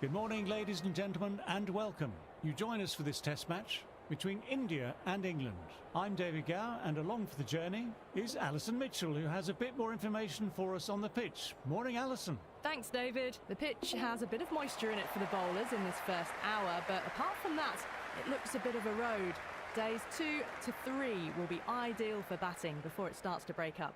Good morning, ladies and gentlemen, and welcome. You join us for this test match between India and England. I'm David Gow, and along for the journey is Alison Mitchell, who has a bit more information for us on the pitch. Morning, Alison. Thanks, David. The pitch has a bit of moisture in it for the bowlers in this first hour, but apart from that, it looks a bit of a road. Days 2 to 3 will be ideal for batting before it starts to break up.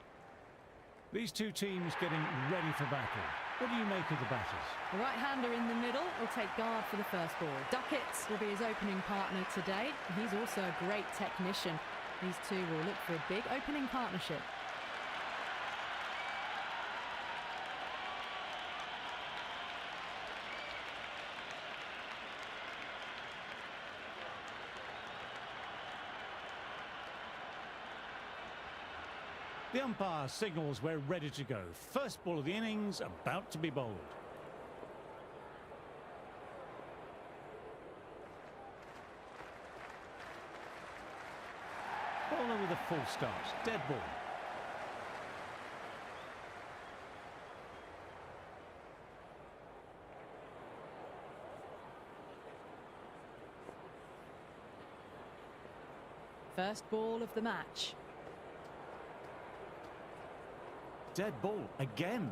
These two teams getting ready for battle. What do you make of the batters? The right-hander in the middle will take guard for the first ball. Duckett will be his opening partner today. He's also a great technician. These two will look for a big opening partnership. The umpire signals we're ready to go. First ball of the innings about to be bowled. Bowler with a full start. Dead ball. First ball of the match. Dead ball again.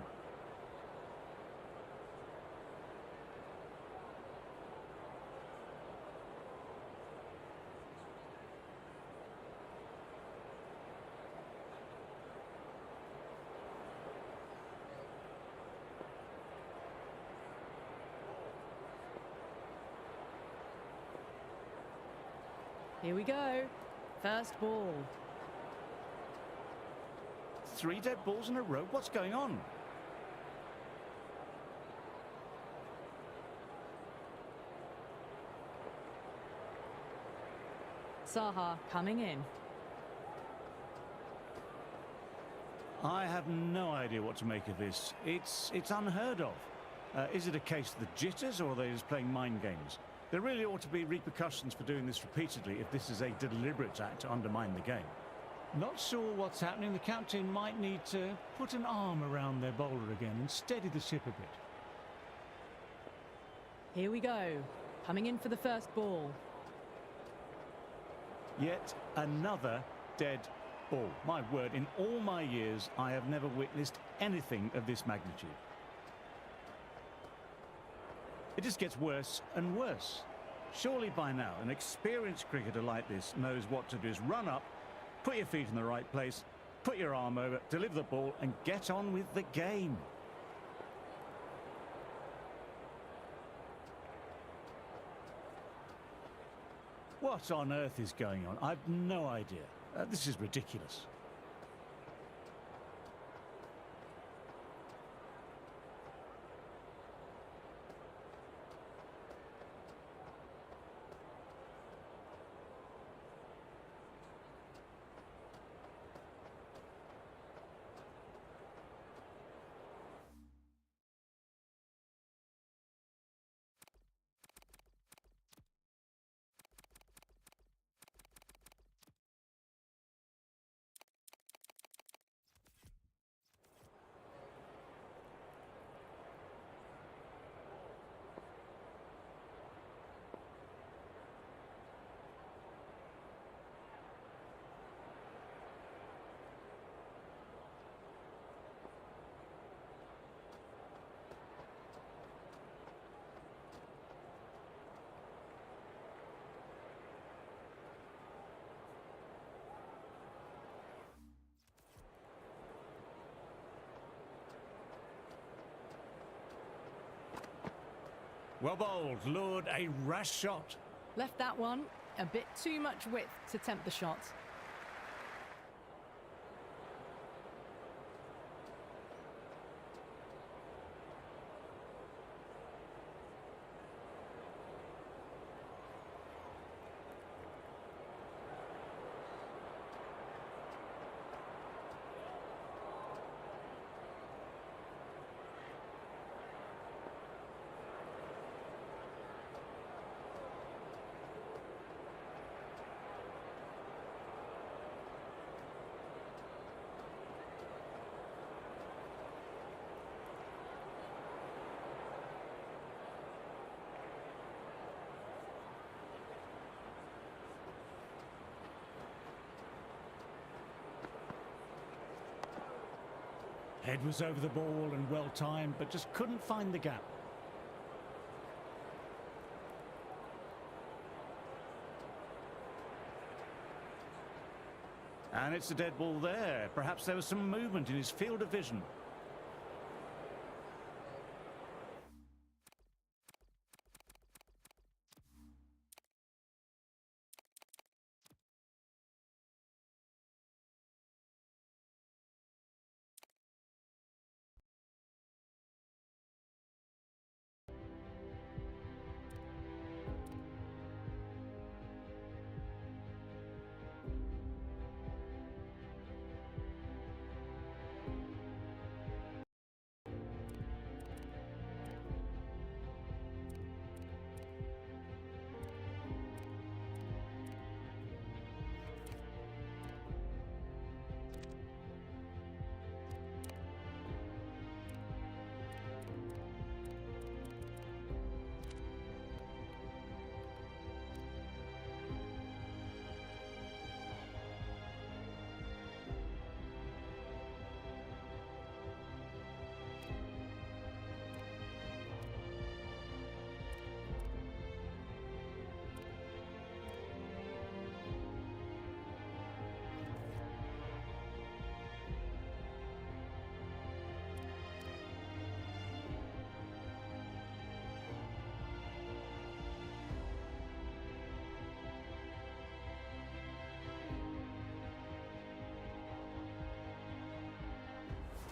Here we go. First ball. 3 dead balls in a row. What's going on? Saha coming in. I have no idea what to make of this. It's unheard of. Is it a case of the jitters, or are they just playing mind games? There really ought to be repercussions for doing this repeatedly if this is a deliberate act to undermine the game. Not sure what's happening. The captain might need to put an arm around their bowler again and steady the ship a bit. Here we go. Coming in for the first ball. Yet another dead ball. My word, in all my years, I have never witnessed anything of this magnitude. It just gets worse and worse. Surely by now, an experienced cricketer like this knows what to do is run up, put your feet in the right place, put your arm over, deliver the ball, and get on with the game. What on earth is going on? I've no idea. This is ridiculous. Well bowled, lured a rash shot. Left that one a bit too much width to tempt the shot. Head was over the ball and well timed, but just couldn't find the gap. And it's a dead ball there. Perhaps there was some movement in his field of vision.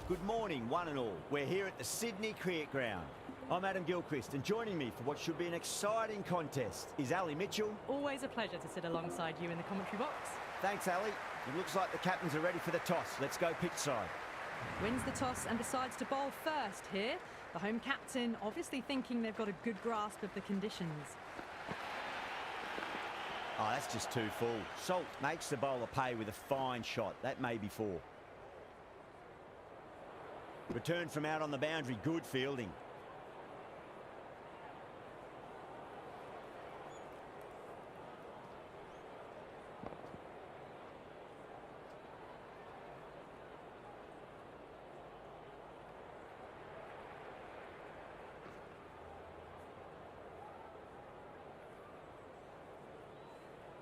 Good morning, one and all. We're here at the Sydney Cricket Ground. I'm Adam Gilchrist, and joining me for what should be an exciting contest is Ali Mitchell. Always a pleasure to sit alongside you in the commentary box. Thanks, Ali. It looks like the captains are ready for the toss. Let's go pitch side. Wins the toss and decides to bowl first here. The home captain obviously thinking they've got a good grasp of the conditions. Oh, that's just too full. Salt makes the bowler pay with a fine shot. That may be four. Return from out on the boundary, good fielding.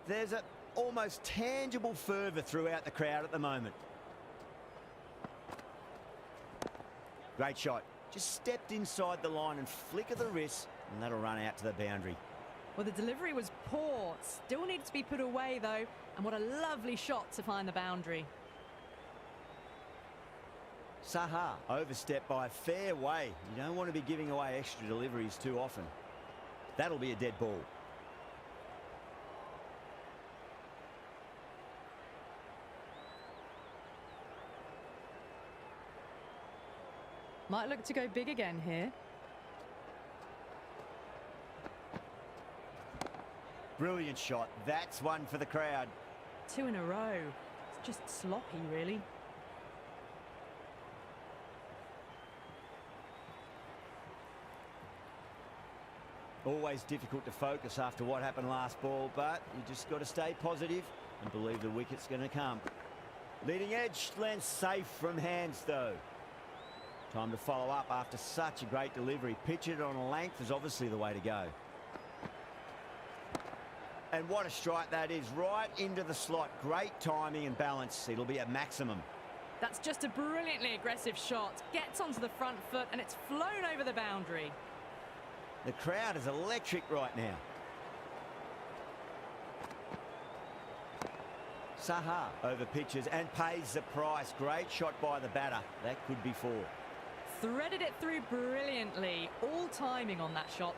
There's an almost tangible fervour throughout the crowd at the moment. Great shot. Just stepped inside the line and flick of the wrist, and that'll run out to the boundary. Well, the delivery was poor. Still needs to be put away, though. And what a lovely shot to find the boundary. Saha overstepped by a fair way. You don't want to be giving away extra deliveries too often. That'll be a dead ball. Might look to go big again here. Brilliant shot. That's one for the crowd. 2 in a row. It's just sloppy, really. Always difficult to focus after what happened last ball, but you just got to stay positive and believe the wicket's going to come. Leading edge lands safe from hands, though. Time to follow up after such a great delivery. Pitch it on a length is obviously the way to go. And what a strike that is, right into the slot. Great timing and balance. It'll be a maximum. That's just a brilliantly aggressive shot. Gets onto the front foot and it's flown over the boundary. The crowd is electric right now. Saha over pitches and pays the price. Great shot by the batter. That could be four. Threaded it through brilliantly. All timing on that shot.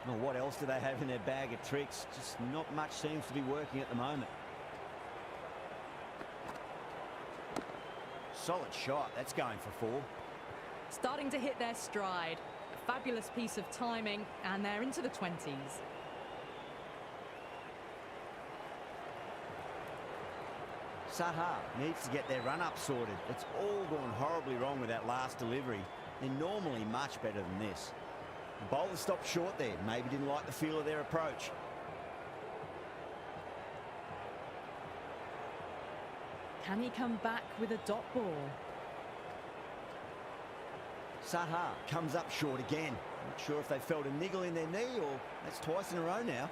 Well, what else do they have in their bag of tricks? Just not much seems to be working at the moment. Solid shot. That's going for four. Starting to hit their stride. A fabulous piece of timing, and they're into the 20s. Saha needs to get their run-up sorted. It's all gone horribly wrong with that last delivery. They're normally much better than this. The bowler stopped short there. Maybe didn't like the feel of their approach. Can he come back with a dot ball? Saha comes up short again. Not sure if they felt a niggle in their knee or that's twice in a row now.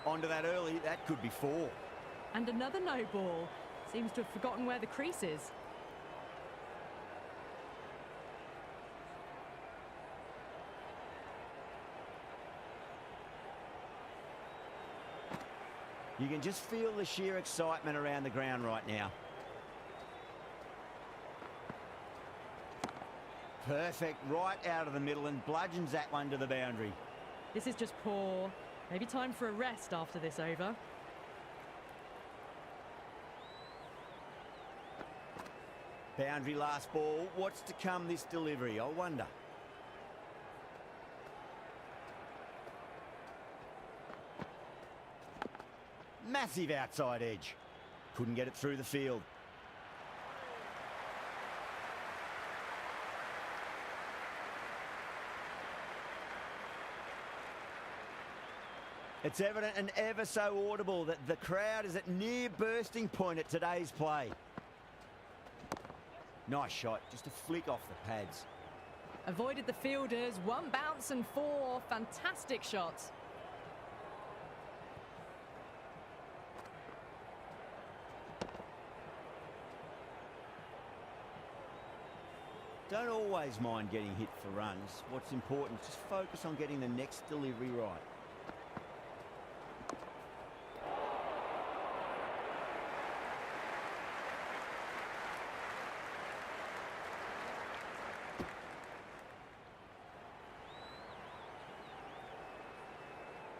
Onto that early, that could be 4. And another no ball. Seems to have forgotten where the crease is. You can just feel the sheer excitement around the ground right now. Perfect, right out of the middle and bludgeons that one to the boundary. This is just poor. Maybe time for a rest after this over. Boundary last ball. What's to come this delivery, I wonder. Massive outside edge. Couldn't get it through the field. It's evident and ever so audible that the crowd is at near bursting point at today's play. Nice shot, just a flick off the pads. Avoided the fielders, 1 bounce and 4. Fantastic shots. Don't always mind getting hit for runs. What's important is just focus on getting the next delivery right.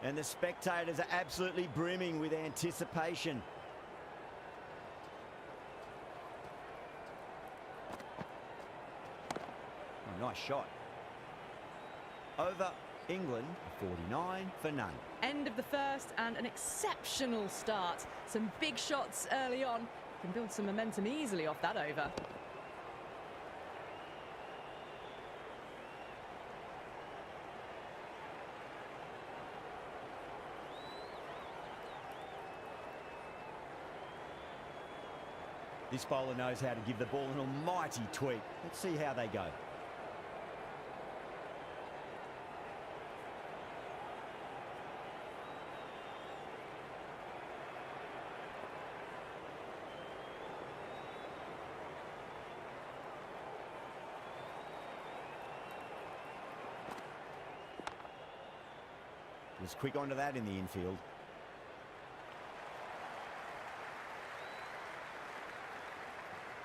And the spectators are absolutely brimming with anticipation. Oh, nice shot. Over England, 49 for none. End of the first and an exceptional start. Some big shots early on. Can build some momentum easily off that over. This bowler knows how to give the ball an almighty tweak. Let's see how they go. Was quick onto that in the infield.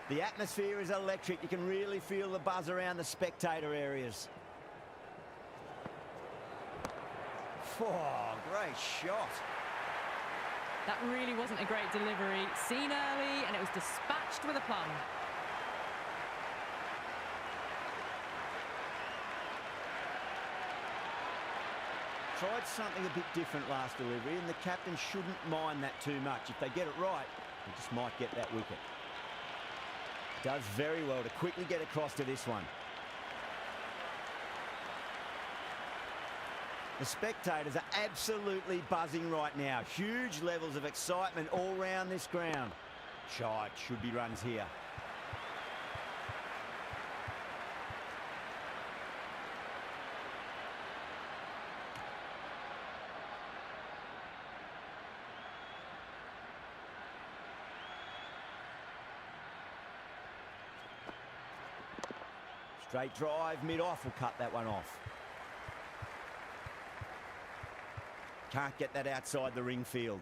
The atmosphere is electric. You can really feel the buzz around the spectator areas. Oh, great shot. That really wasn't a great delivery. Seen early and it was dispatched with a plum. Tried something a bit different last delivery and the captain shouldn't mind that too much. If they get it right, they just might get that wicket. Does very well to quickly get across to this one. The spectators are absolutely buzzing right now. Huge levels of excitement all round this ground. Shite, should be runs here. Straight drive, mid-off will cut that one off. Can't get that outside the ring field.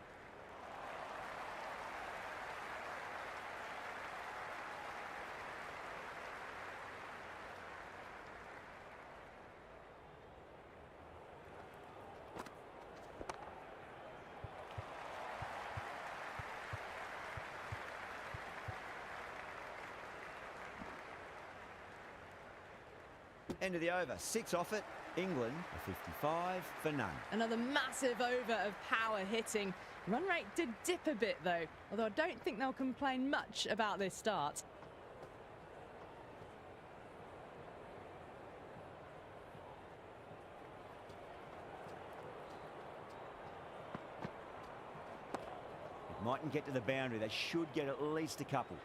End of the over, 6 off it, England a 55 for none. Another massive over of power hitting. Run rate did dip a bit though, although I don't think they'll complain much about this start. Mightn't get to the boundary. They should get at least a couple.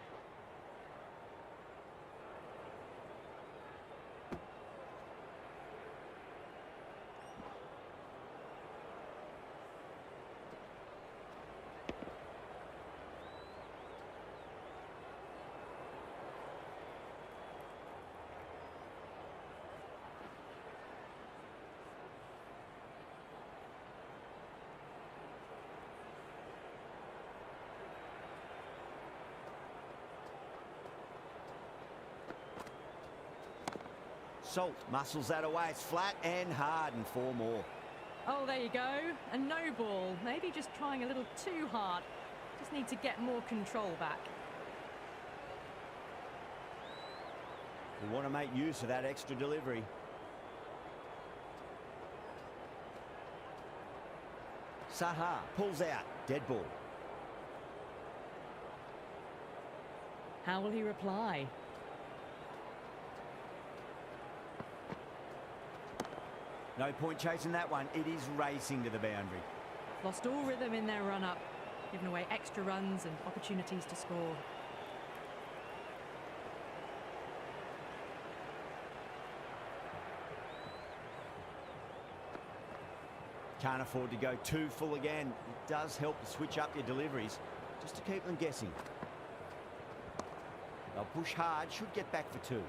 Salt muscles that away. It's flat and hard, and 4 more. Oh, there you go. A no ball. Maybe just trying a little too hard. Just need to get more control back. We want to make use of that extra delivery. Saha pulls out. Dead ball. How will he reply? No point chasing that one. It is racing to the boundary. Lost all rhythm in their run-up, giving away extra runs and opportunities to score. Can't afford to go too full again. It does help to switch up your deliveries, just to keep them guessing. They'll push hard, should get back for 2.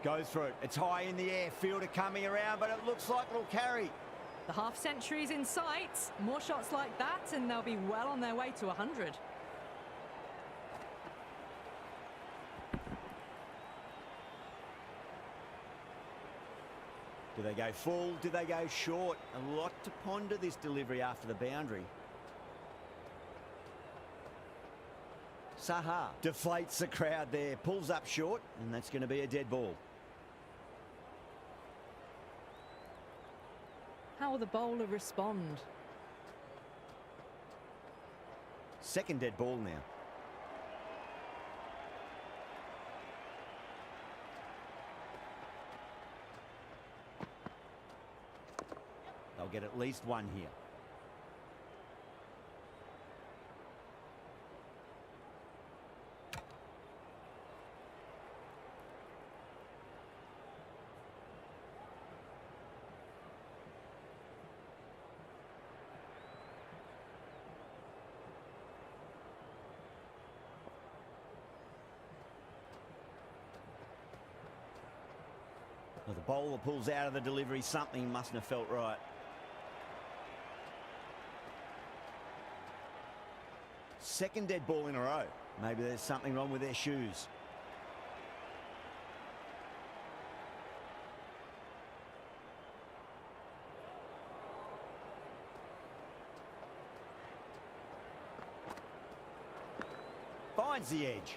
Goes for it. It's high in the air. Fielder coming around, but it looks like it'll carry. The half century's in sight. More shots like that and they'll be well on their way to 100. Do they go full? Do they go short? A lot to ponder this delivery after the boundary. Saha deflates the crowd there. Pulls up short, and that's going to be a dead ball. How will the bowler respond? Second dead ball now. They'll get at least 1 here. Well, the bowler pulls out of the delivery. Something mustn't have felt right. Second dead ball in a row. Maybe there's something wrong with their shoes. Finds the edge.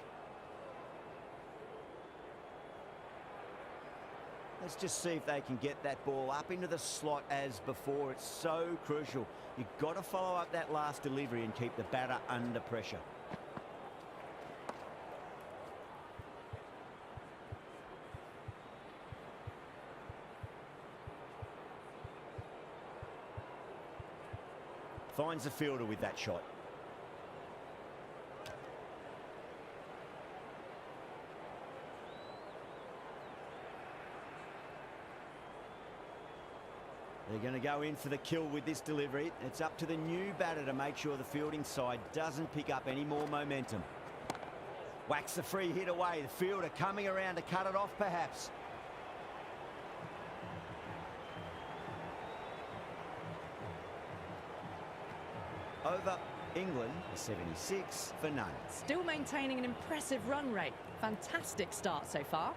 Let's just see if they can get that ball up into the slot as before. It's so crucial. You've got to follow up that last delivery and keep the batter under pressure. Finds the fielder with that shot. They're going to go in for the kill with this delivery. It's up to the new batter to make sure the fielding side doesn't pick up any more momentum. Whacks the free hit away. The fielder coming around to cut it off perhaps. Over England a 76 for none. Still maintaining an impressive run rate. Fantastic start so far.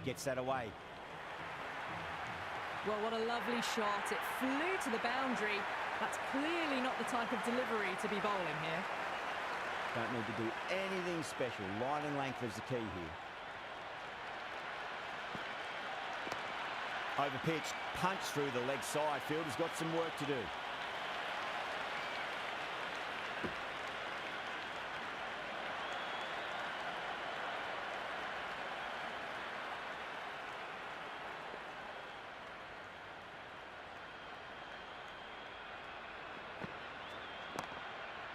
Gets that away. Well, what a lovely shot. It flew to the boundary. That's clearly not the type of delivery to be bowling here. Don't need to do anything special. Line and length is the key here. Over pitch, punch through the leg side. Fielder's got some work to do.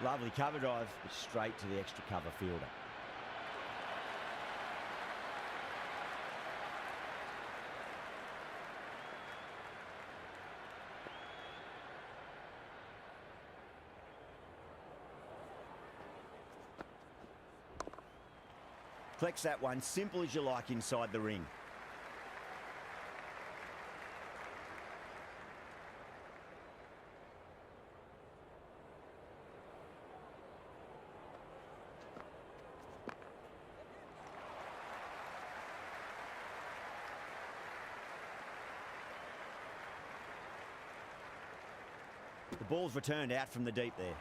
Lovely cover drive, but straight to the extra cover fielder. Collects that one, simple as you like inside the ring. The ball's returned out from the deep there.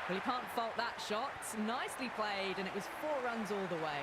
Well, you can't fault that shot. Nicely played, and it was 4 runs all the way.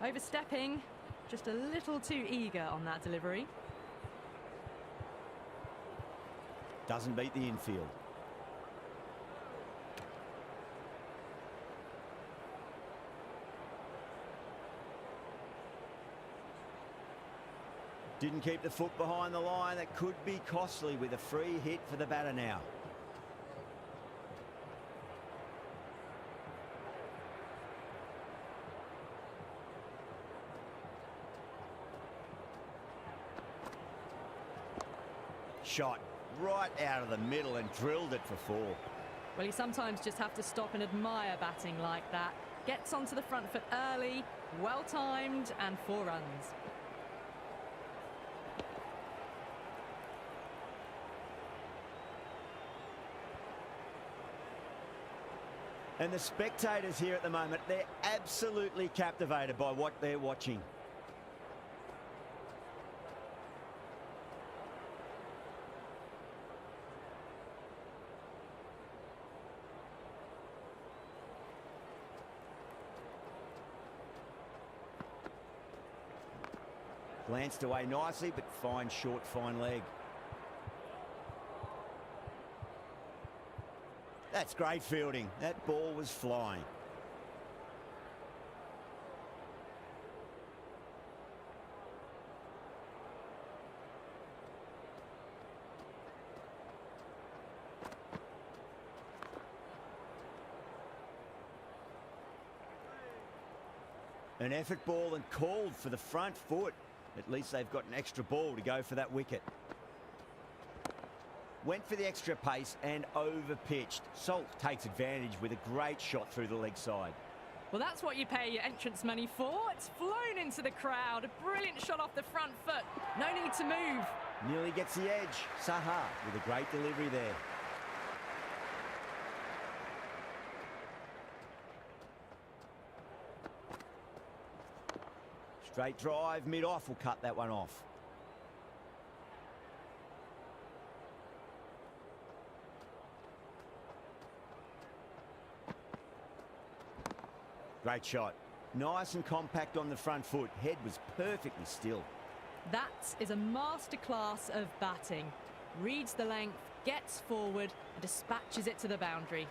Overstepping, just a little too eager on that delivery. Doesn't beat the infield. Didn't keep the foot behind the line. That could be costly with a free hit for the batter now. Shot right out of the middle and drilled it for 4. Well, you sometimes just have to stop and admire batting like that. Gets onto the front foot early, well timed, and 4 runs. And the spectators here at the moment, they're absolutely captivated by what they're watching. Glanced away nicely, but fine short, fine leg. That's great fielding. That ball was flying. An effort ball and called for the front foot. At least they've got an extra ball to go for that wicket. Went for the extra pace and over-pitched. Salt takes advantage with a great shot through the leg side. Well, that's what you pay your entrance money for. It's flown into the crowd. A brilliant shot off the front foot. No need to move. Nearly gets the edge. Saha with a great delivery there. Straight drive, mid-off will cut that one off. Great shot. Nice and compact on the front foot. Head was perfectly still. That is a masterclass of batting. Reads the length, gets forward and dispatches it to the boundary.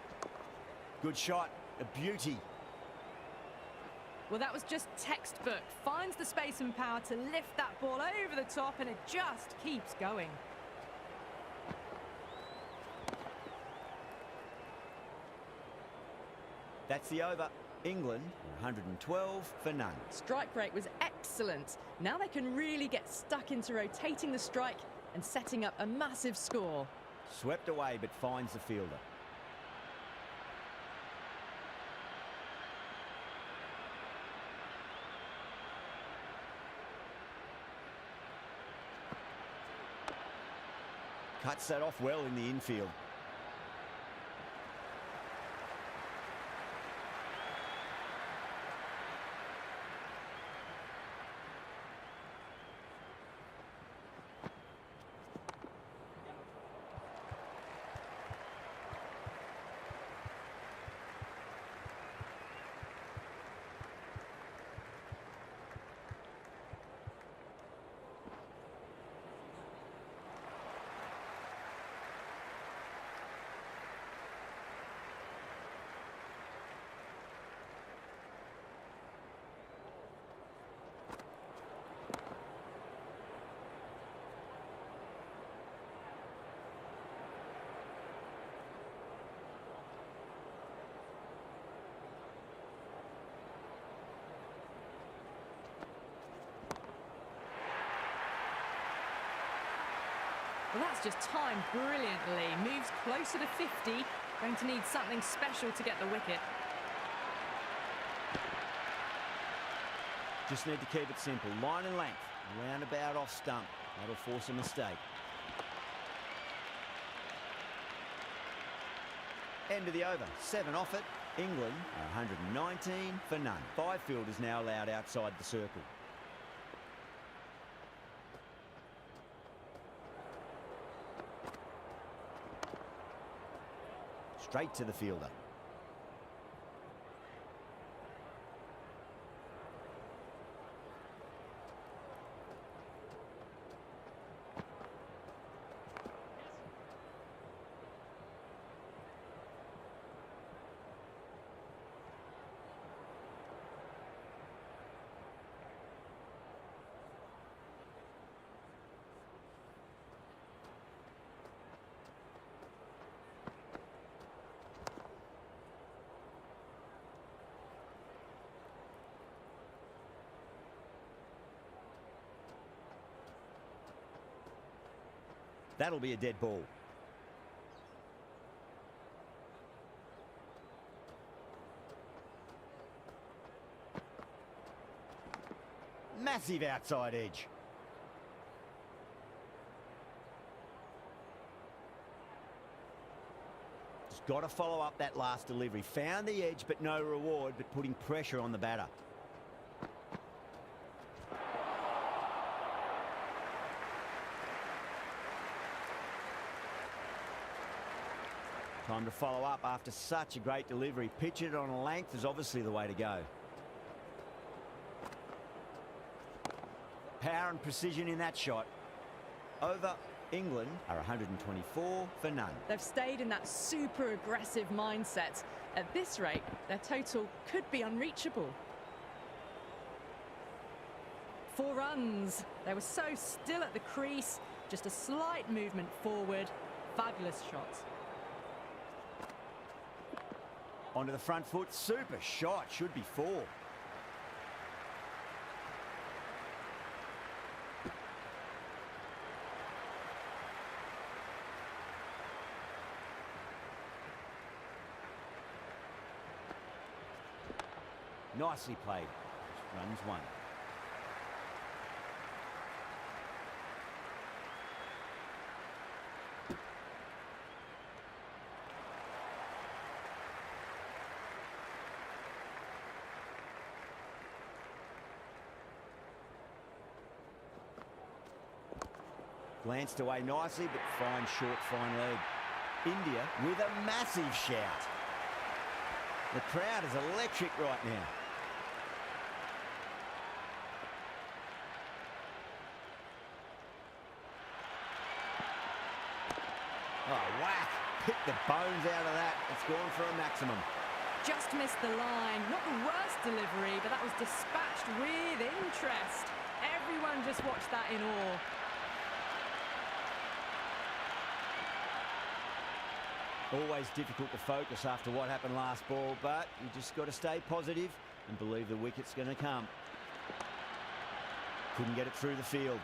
Good shot. A beauty. Well, that was just textbook. Finds the space and power to lift that ball over the top and it just keeps going. That's the over. England 112 for none. Strike rate was excellent. Now they can really get stuck into rotating the strike and setting up a massive score. Swept away but finds the fielder. Cuts that off well in the infield. Well, that's just timed brilliantly. Moves closer to 50. Going to need something special to get the wicket. Just need to keep it simple. Line and length. Roundabout off stump. That'll force a mistake. End of the over. 7 off it. England are 119 for none. 5 fielders now allowed outside the circle. Straight to the fielder. That'll be a dead ball. Massive outside edge. Just got to follow up that last delivery. Found the edge, but no reward, but putting pressure on the batter. Time to follow up after such a great delivery. Pitch it on a length is obviously the way to go. Power and precision in that shot. Over. England are 124 for none. They've stayed in that super aggressive mindset. At this rate, their total could be unreachable. 4 runs. They were so still at the crease. Just a slight movement forward. Fabulous shot. Onto the front foot. Super shot. Should be 4. Nicely played. Runs 1. Glanced away nicely, but fine short, fine leg. India with a massive shout. The crowd is electric right now. Oh, whack. Picked the bones out of that. It's gone for a maximum. Just missed the line. Not the worst delivery, but that was dispatched with interest. Everyone just watched that in awe. Always difficult to focus after what happened last ball, but you just got to stay positive and believe the wicket's going to come. Couldn't get it through the field.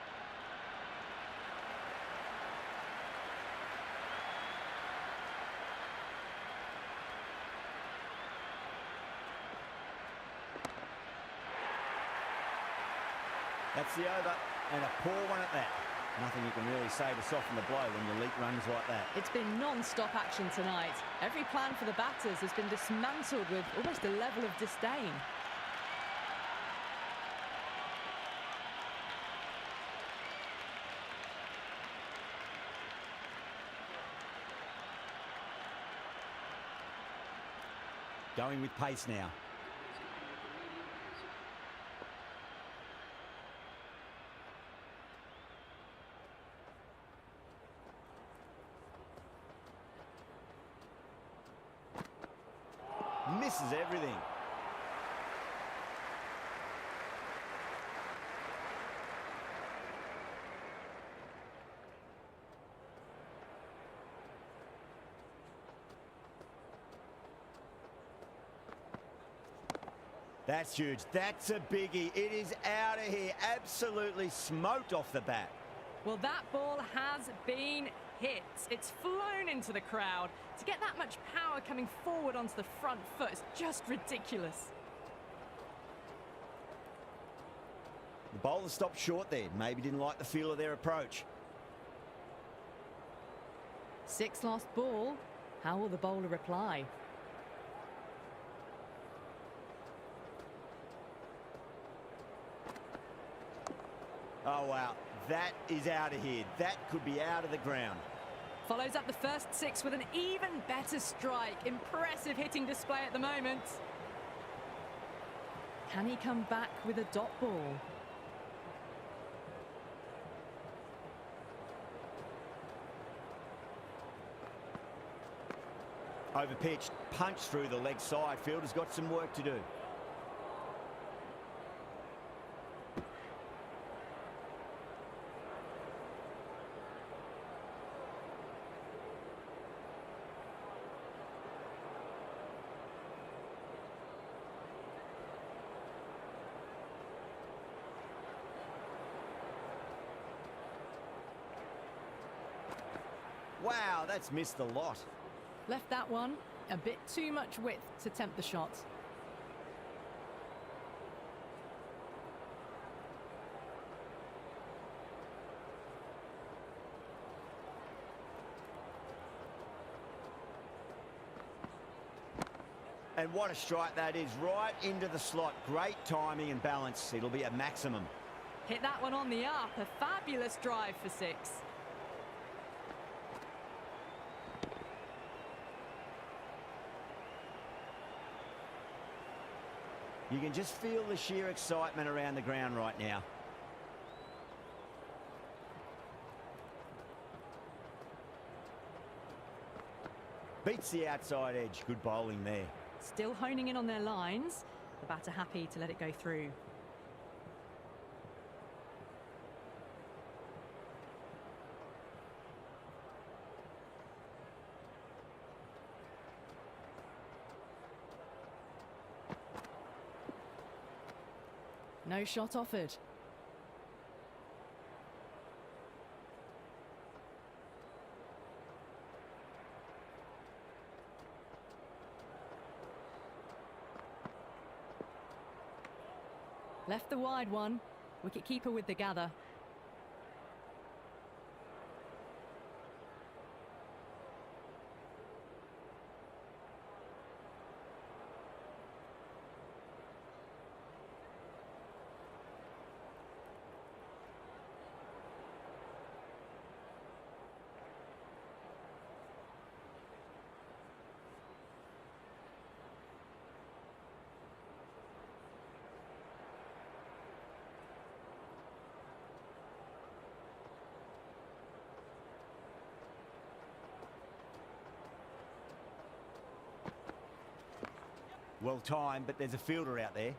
That's the over, and a poor one at that. Nothing you can really say to soften the blow when your leak runs like that. It's been non-stop action tonight. Every plan for the batters has been dismantled with almost a level of disdain. Going with pace now. Misses everything. That's huge. That's a biggie. It is out of here. Absolutely smoked off the bat. Well, that ball has been hit. It's flown into the crowd. To get that much power coming forward onto the front foot is just ridiculous. The bowler stopped short there. Maybe didn't like the feel of their approach. 6 lost ball. How will the bowler reply? Oh, wow. That is out of here. That could be out of the ground. Follows up the first 6 with an even better strike. Impressive hitting display at the moment. Can he come back with a dot ball? Overpitched, punched through the leg side. Fielder's got some work to do. Wow, that's missed a lot. Left that one a bit too much width to tempt the shot. And what a strike that is, right into the slot. Great timing and balance. It'll be a maximum. Hit that one on the up. A fabulous drive for 6. You can just feel the sheer excitement around the ground right now. Beats the outside edge. Good bowling there. Still honing in on their lines. The batter happy to let it go through. No shot offered. Left the wide one. Wicket-keeper with the gather. Well timed, but there's a fielder out there.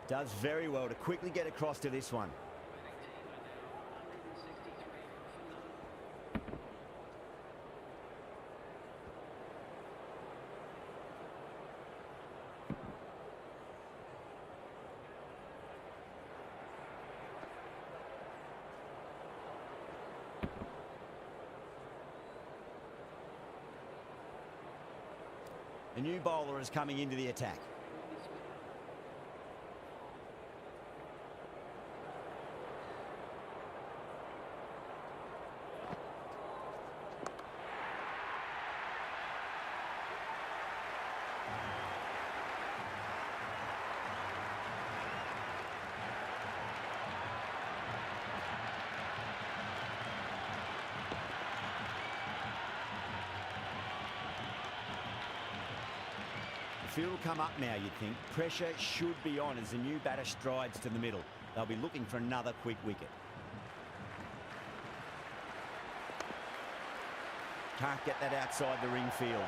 Does very well to quickly get across to this one. A new bowler is coming into the attack. The field will come up now, you'd think. Pressure should be on as the new batter strides to the middle. They'll be looking for another quick wicket. Can't get that outside the ring field.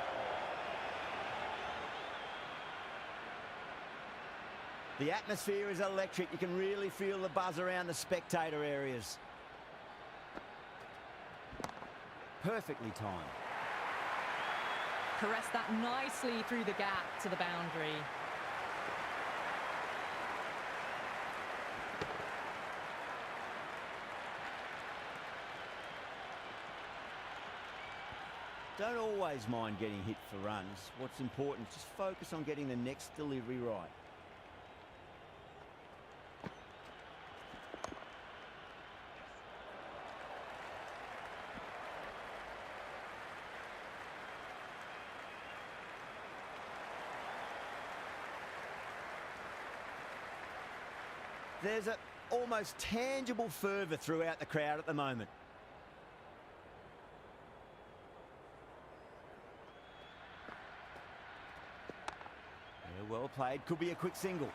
The atmosphere is electric. You can really feel the buzz around the spectator areas. Perfectly timed. Caressed that nicely through the gap to the boundary. Don't always mind getting hit for runs. What's important is just focus on getting the next delivery right. There's an almost tangible fervour throughout the crowd at the moment. Yeah, well played. Could be a quick single.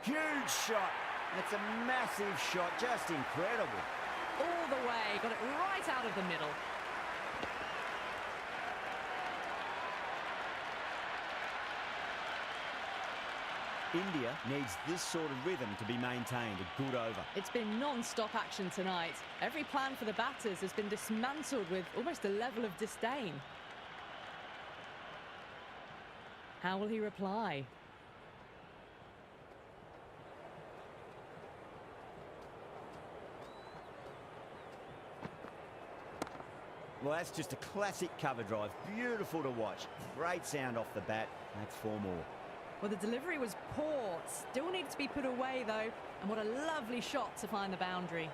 Huge shot. That's a massive shot. Just incredible. All the way, got it right out of the middle. India needs this sort of rhythm to be maintained. A good over. It's been non-stop action tonight. Every plan for the batters has been dismantled with almost a level of disdain. How will he reply? Well, that's just a classic cover drive. Beautiful to watch. Great sound off the bat. That's 4 more. Well, the delivery was poor. Still needs to be put away, though. And what a lovely shot to find the boundary.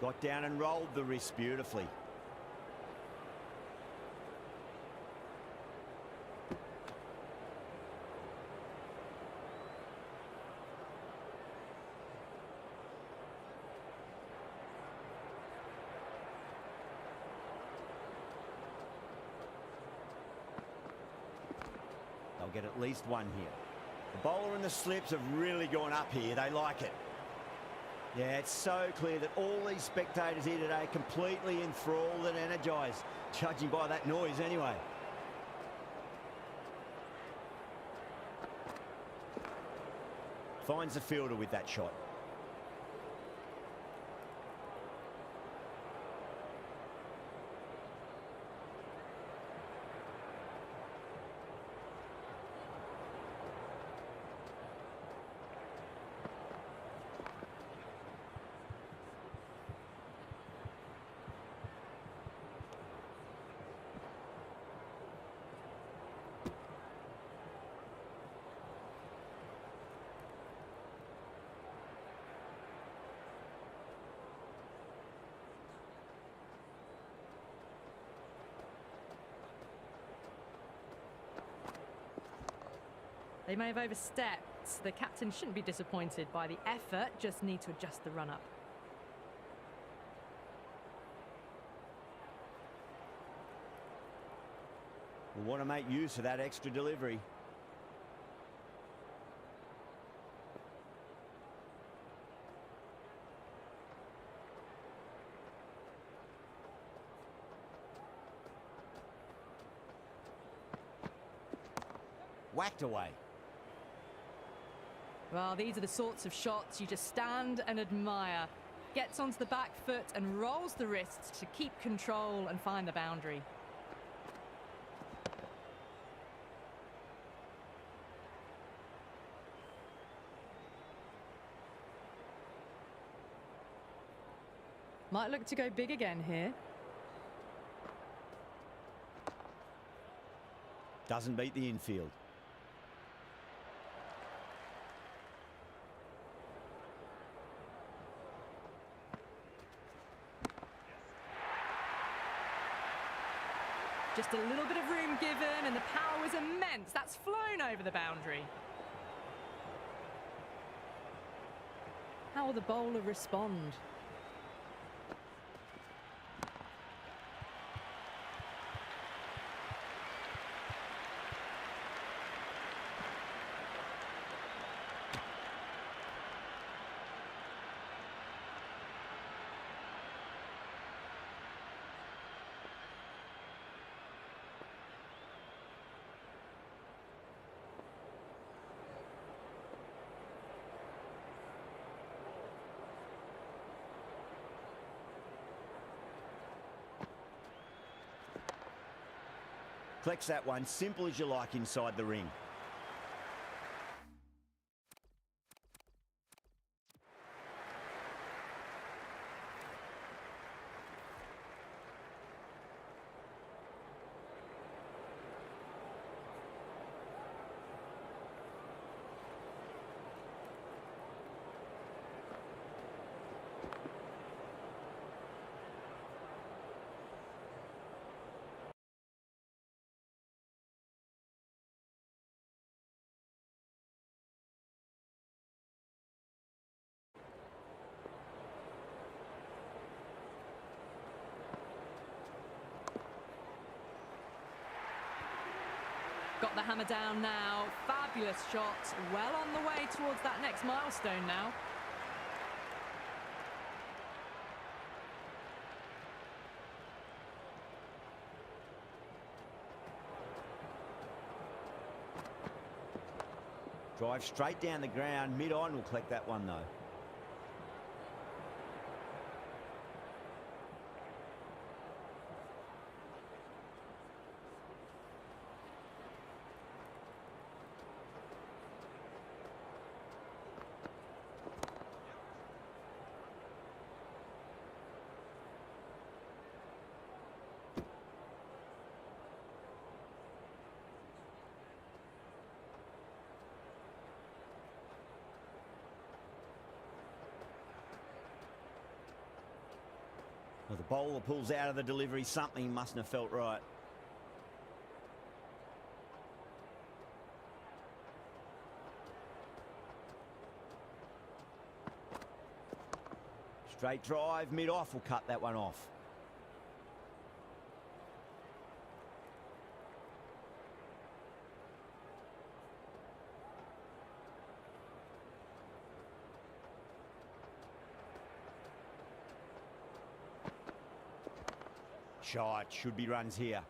Got down and rolled the wrist beautifully. They'll get at least one here. The bowler and the slips have really gone up here. They like it. Yeah, it's so clear that all these spectators here today are completely enthralled and energised, judging by that noise anyway. Finds the fielder with that shot. They may have overstepped. The captain shouldn't be disappointed by the effort, just need to adjust the run-up. We'll want to make use of that extra delivery. Whacked away. Well, these are the sorts of shots you just stand and admire. Gets onto the back foot and rolls the wrists to keep control and find the boundary. Might look to go big again here. Doesn't beat the infield. Just a little bit of room given and the power was immense. That's flown over the boundary. How will the bowler respond? Collects that one, simple as you like inside the ring. Got the hammer down now. Fabulous shot. Well on the way towards that next milestone now. Drive straight down the ground. Mid-on will collect that one though. Well, the bowler pulls out of the delivery. Something mustn't have felt right. Straight drive, mid-off will cut that one off. Shot, should be runs here.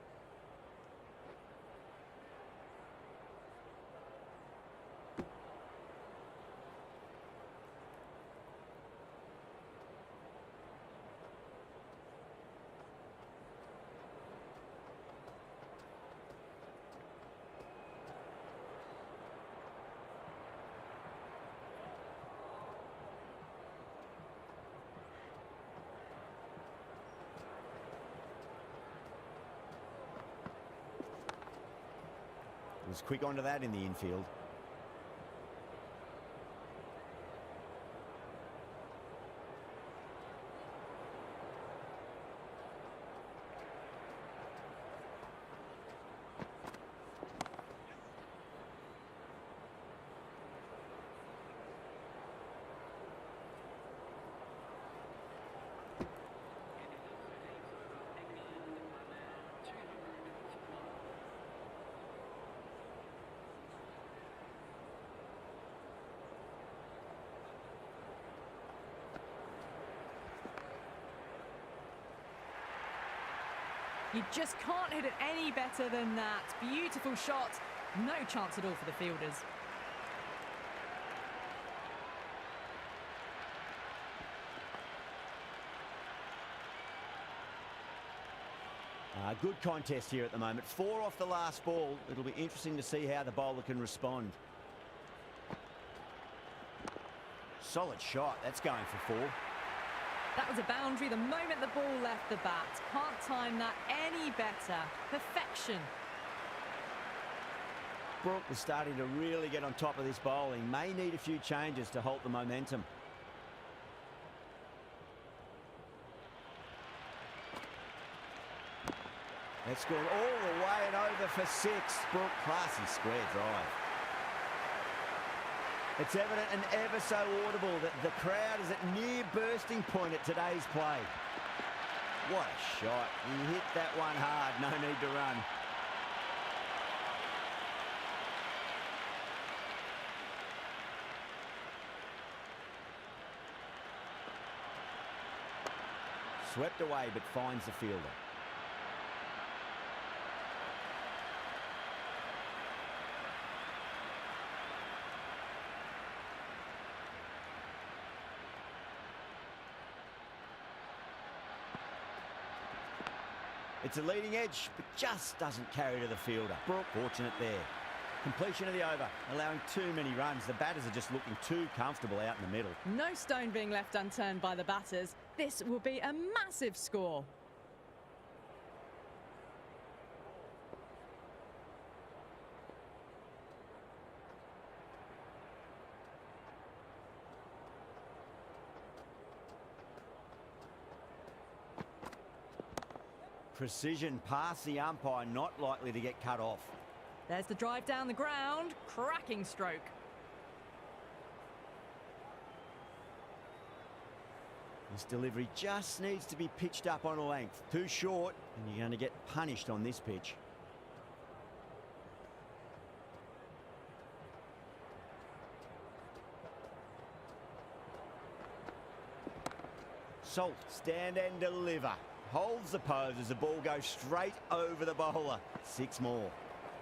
Was quick onto that in the infield. You just can't hit it any better than that. Beautiful shot. No chance at all for the fielders. Good contest here at the moment. 4 off the last ball. It'll be interesting to see how the bowler can respond. Solid shot. That's going for 4. That was a boundary the moment the ball left the bat. Can't time that any better. Perfection. Brook is starting to really get on top of this bowling. May need a few changes to halt the momentum. That's gone all the way and over for 6. Brook, classy square drive. It's evident and ever so audible that the crowd is at near bursting point at today's play. What a shot. He hit that one hard. No need to run. Swept away but finds the fielder. It's a leading edge, but just doesn't carry to the fielder. Brook, fortunate there. Completion of the over, allowing too many runs. The batters are just looking too comfortable out in the middle. No stone being left unturned by the batters. This will be a massive score. Precision past the umpire, not likely to get cut off. There's the drive down the ground. Cracking stroke. This delivery just needs to be pitched up on a length. Too short, and you're going to get punished on this pitch. Salt, stand and deliver. Holds the pose as the ball goes straight over the bowler. 6 more.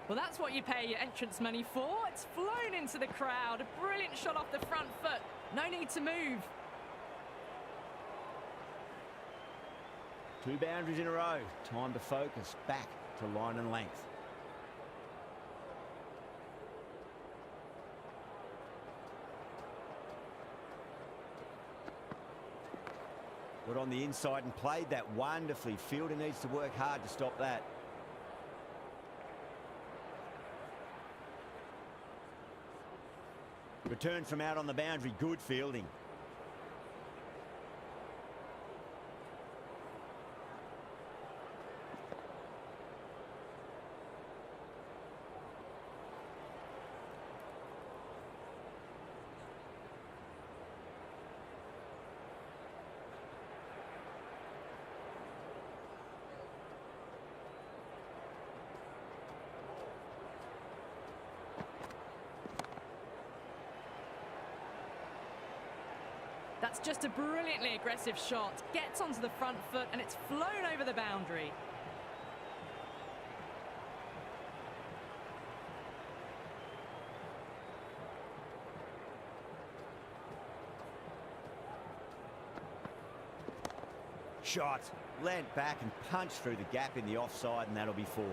Well, that's what you pay your entrance money for. It's flown into the crowd. A brilliant shot off the front foot. No need to move. 2 boundaries in a row. Time to focus back to line and length. Got on the inside and played that wonderfully. Fielder needs to work hard to stop that. Return from out on the boundary. Good fielding. That's just a brilliantly aggressive shot. Gets onto the front foot and it's flown over the boundary. Shot. Leant back and punched through the gap in the offside, and that'll be 4.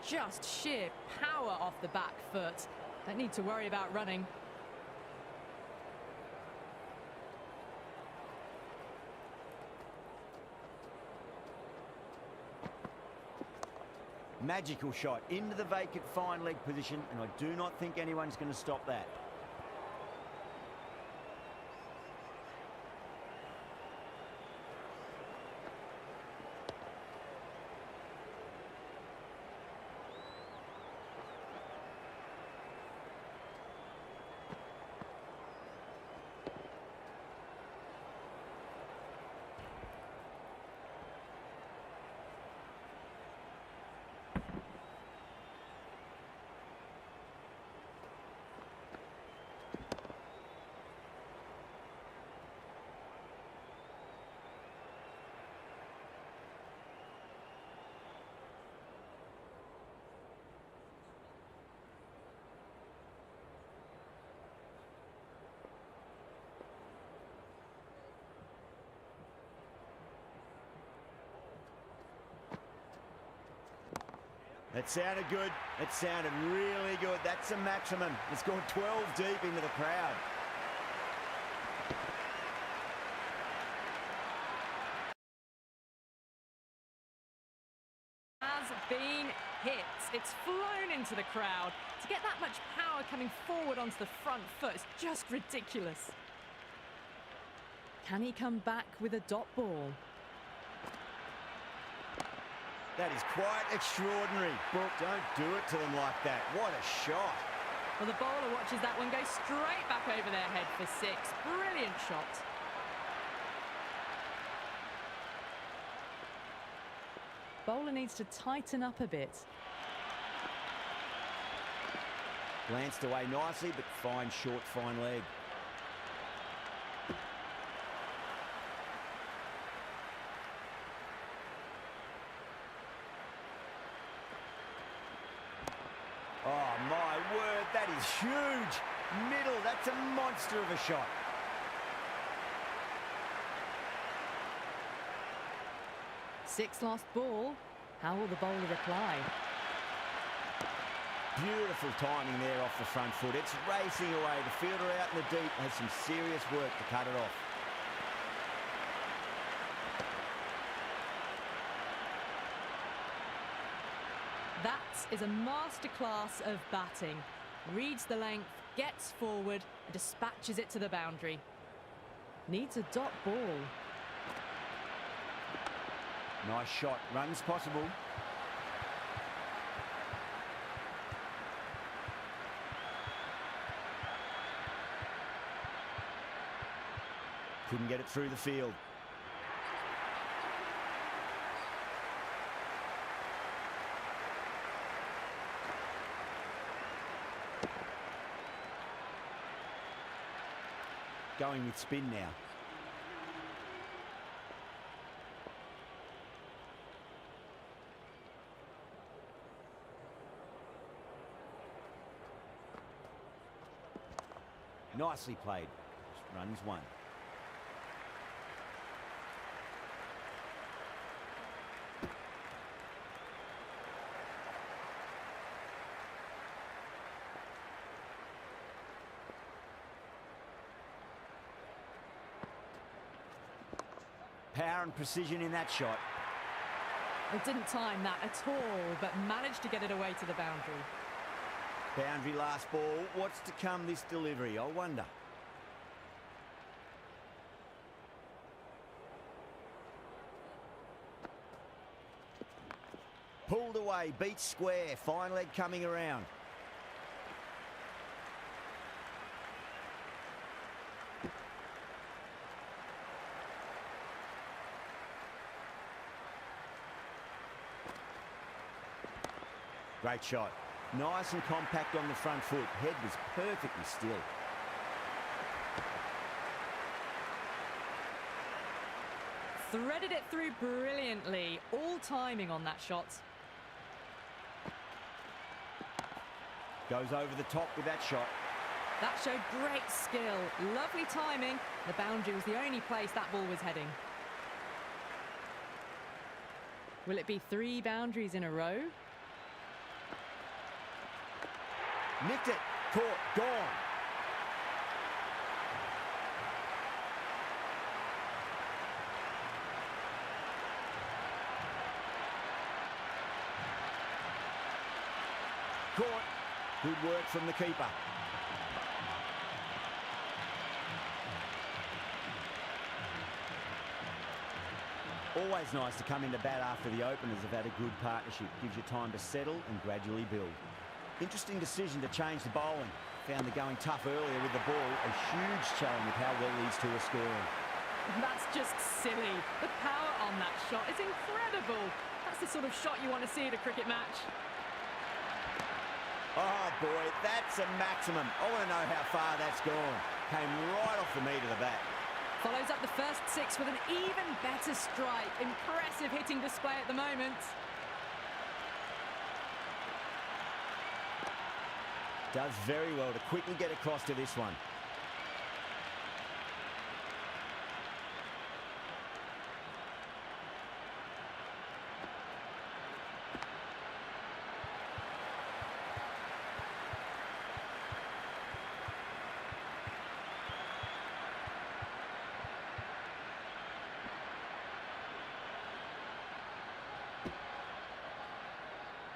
Just sheer power off the back foot. Don't need to worry about running. Magical shot into the vacant fine leg position, and I do not think anyone's going to stop that. That sounded good. It sounded really good. That's a maximum. It's gone 12 deep into the crowd. Has been hit. It's flown into the crowd. To get that much power coming forward onto the front foot is just ridiculous. Can he come back with a dot ball? That is quite extraordinary. Brooke, don't do it to them like that. What a shot. Well, the bowler watches that one go straight back over their head for 6. Brilliant shot. Bowler needs to tighten up a bit. Glanced away nicely, but fine short, fine leg. Oh, my word, that is huge. Middle, that's a monster of a shot. Six lost ball. How will the bowler reply? Beautiful timing there off the front foot. It's racing away. The fielder out in the deep has some serious work to cut it off. That is a masterclass of batting. Reads the length, gets forward, and dispatches it to the boundary. Needs a dot ball. Nice shot. Runs possible. Couldn't get it through the field. Going with spin now. Nicely played. Runs one. Power and precision in that shot. They didn't time that at all, but managed to get it away to the boundary. Boundary last ball. What's to come this delivery, I wonder. Pulled away, beat square. Fine leg coming around. Great shot. Nice and compact on the front foot. Head was perfectly still. Threaded it through brilliantly. All timing on that shot. Goes over the top with that shot. That showed great skill. Lovely timing. The boundary was the only place that ball was heading. Will it be 3 boundaries in a row? Nicked it. Caught. Gone. Caught. Good work from the keeper. Always nice to come into bat after the openers have had a good partnership. Gives you time to settle and gradually build. Interesting decision to change the bowling. Found the going tough earlier with the ball. A huge challenge with how well these two are scoring. That's just silly. The power on that shot is incredible. That's the sort of shot you want to see at a cricket match. Oh boy, that's a maximum. I want to know how far that's gone. Came right off the meat of the bat. Follows up the first 6 with an even better strike. Impressive hitting display at the moment. Does very well to quickly get across to this one.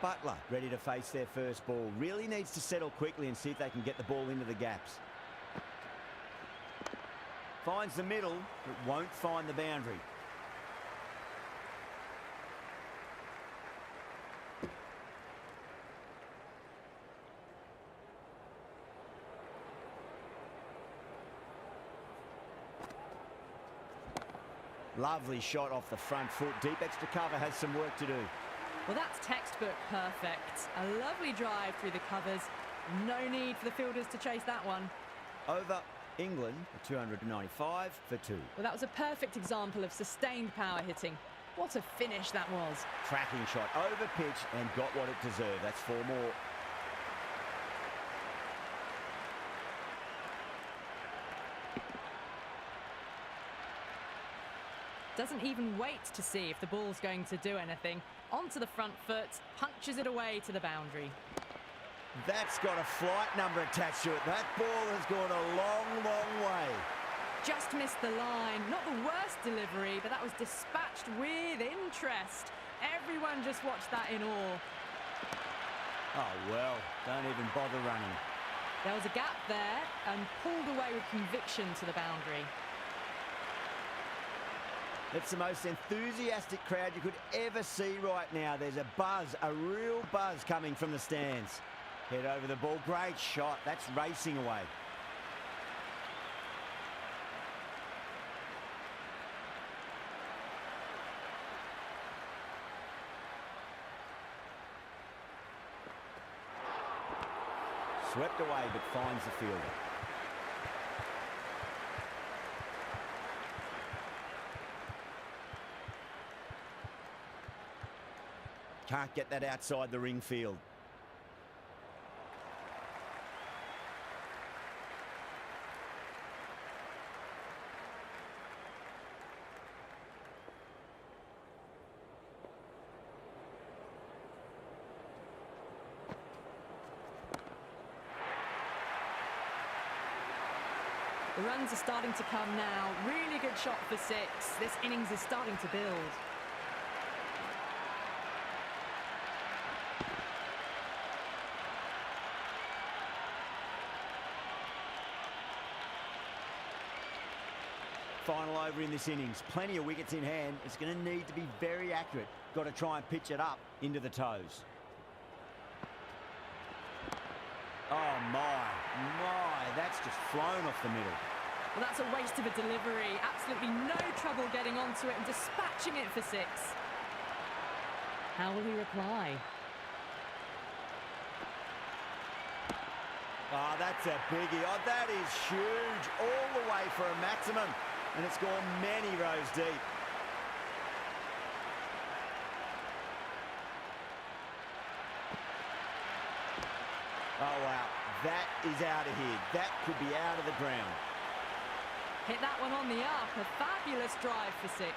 Butler ready to face their first ball. Really needs to settle quickly and see if they can get the ball into the gaps. Finds the middle, but won't find the boundary. Lovely shot off the front foot. Deep extra cover has some work to do. Well, that's textbook perfect. A lovely drive through the covers. No need for the fielders to chase that one. Over England, a 295 for 2. Well, that was a perfect example of sustained power hitting. What a finish that was. Cracking shot over pitch and got what it deserved. That's 4 more. Doesn't even wait to see if the ball's going to do anything. Onto the front foot, punches it away to the boundary. That's got a flight number attached to it. That ball has gone a long, long way. Just missed the line. Not the worst delivery, but that was dispatched with interest. Everyone just watched that in awe. Oh, well, don't even bother running. There was a gap there and pulled away with conviction to the boundary. It's the most enthusiastic crowd you could ever see right now. There's a buzz, a real buzz coming from the stands. Head over the ball. Great shot. That's racing away. Swept away, but finds the fielder. Can't get that outside the ring field. The runs are starting to come now. Really good shot for 6. This innings is starting to build. Final over in this innings. Plenty of wickets in hand. It's going to need to be very accurate. Got to try and pitch it up into the toes. Oh, my. That's just flown off the middle. Well, that's a waste of a delivery. Absolutely no trouble getting onto it and dispatching it for 6. How will he reply? Oh, that's a biggie. Oh, that is huge. All the way for a maximum. And it's gone many rows deep. Oh, wow. That is out of here. That could be out of the ground. Hit that one on the up. A fabulous drive for 6.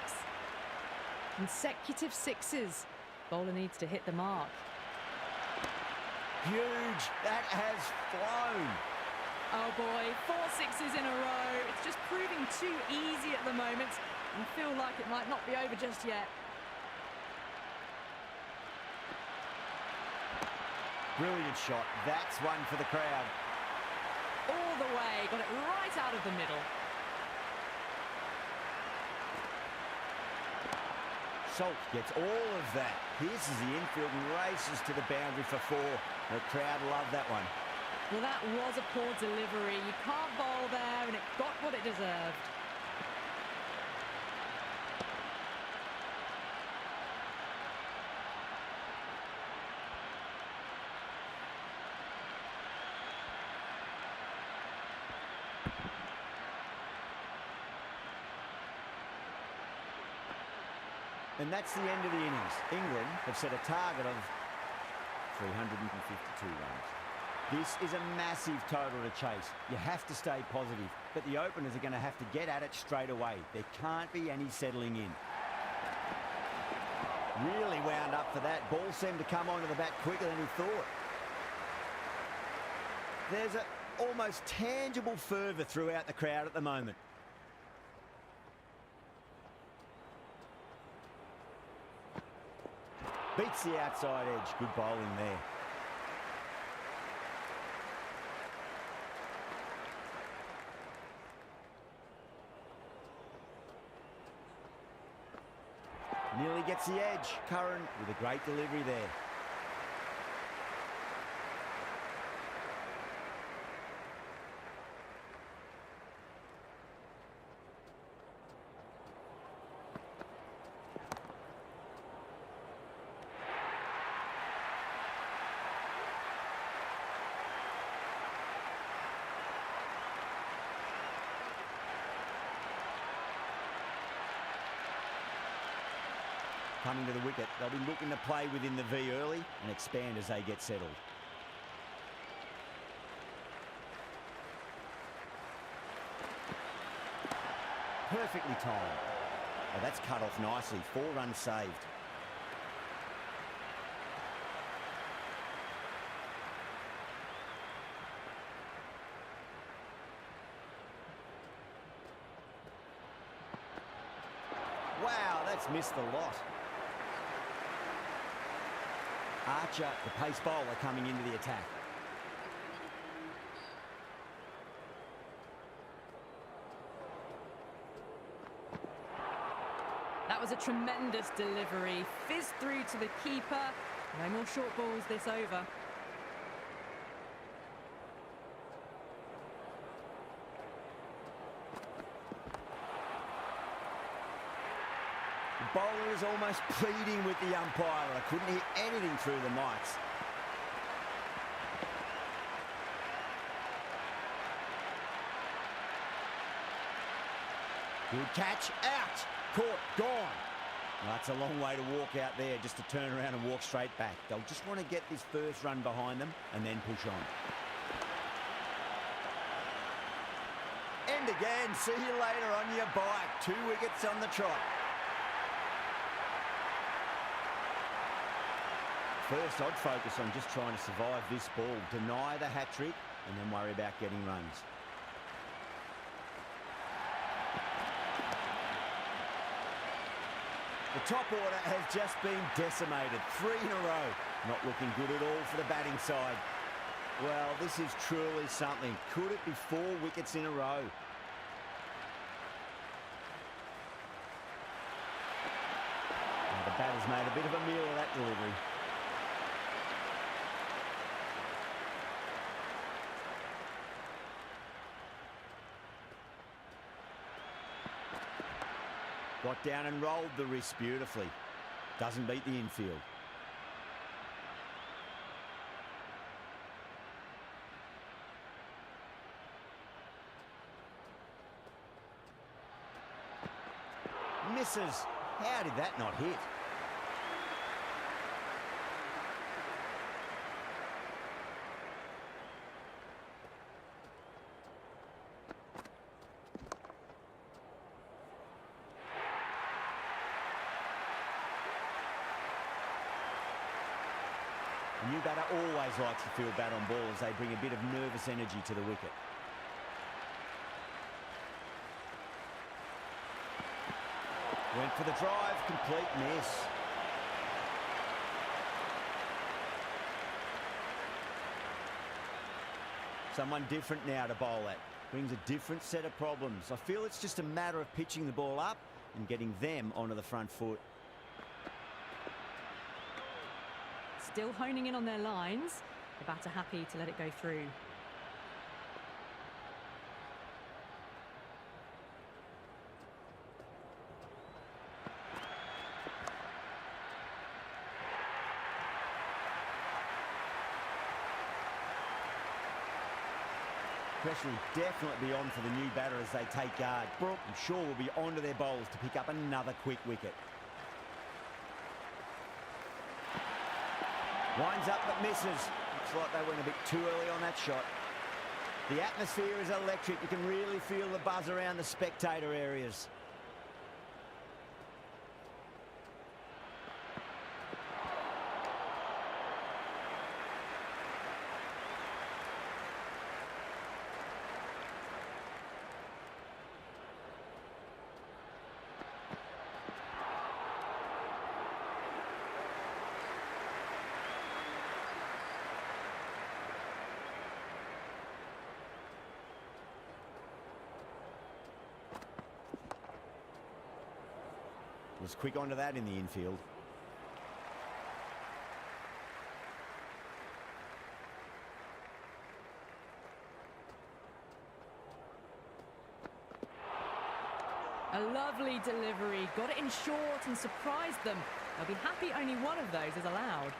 Consecutive 6s. Bowler needs to hit the mark. Huge. That has flown. Oh boy, 4 6s in a row. It's just proving too easy at the moment. I feel like it might not be over just yet. Brilliant shot. That's one for the crowd. All the way, got it right out of the middle. Salt gets all of that. Pierces the infield and races to the boundary for 4. The crowd love that one. Well, that was a poor delivery. You can't bowl there, and it got what it deserved. And that's the end of the innings. England have set a target of 352 runs. This is a massive total to chase. You have to stay positive, but the openers are going to have to get at it straight away. There can't be any settling in. Really wound up for that. Ball seemed to come onto the bat quicker than he thought. There's an almost tangible fervour throughout the crowd at the moment. Beats the outside edge. Good bowling there. Nearly gets the edge. Curran with a great delivery there. Coming to the wicket, they'll be looking to play within the V early and expand as they get settled. Perfectly timed. Oh, that's cut off nicely. 4 runs saved. Wow, that's missed the lot. Archer, the pace bowler, coming into the attack. That was a tremendous delivery. Fizzed through to the keeper. No more short balls this over. The bowler is almost pleading with the umpire. I couldn't hear anything through the mics. Good catch, out, caught, gone. Well, that's a long way to walk out there, just to turn around and walk straight back. They'll just want to get this first run behind them and then push on. And again, see you later on your bike. 2 wickets on the trot. First, I'd focus on just trying to survive this ball, deny the hat-trick, and then worry about getting runs. The top order has just been decimated. 3 in a row. Not looking good at all for the batting side. Well, this is truly something. Could it be 4 wickets in a row? Now, the batter's made a bit of a meal of that delivery. Got down and rolled the wrist beautifully. Doesn't beat the infield. Misses. How did that not hit? A new batter always likes to field bat on ball as they bring a bit of nervous energy to the wicket. Went for the drive, complete miss. Someone different now to bowl at. Brings a different set of problems. I feel it's just a matter of pitching the ball up and getting them onto the front foot. Still honing in on their lines. The batter happy to let it go through. Pressure will definitely be on for the new batter as they take guard. Brook, I'm sure, will be onto their bowls to pick up another quick wicket. Winds up but misses. Looks like they went a bit too early on that shot. The atmosphere is electric. You can really feel the buzz around the spectator areas. Was quick onto that in the infield. A lovely delivery, got it in short and surprised them. They'll be happy only one of those is allowed.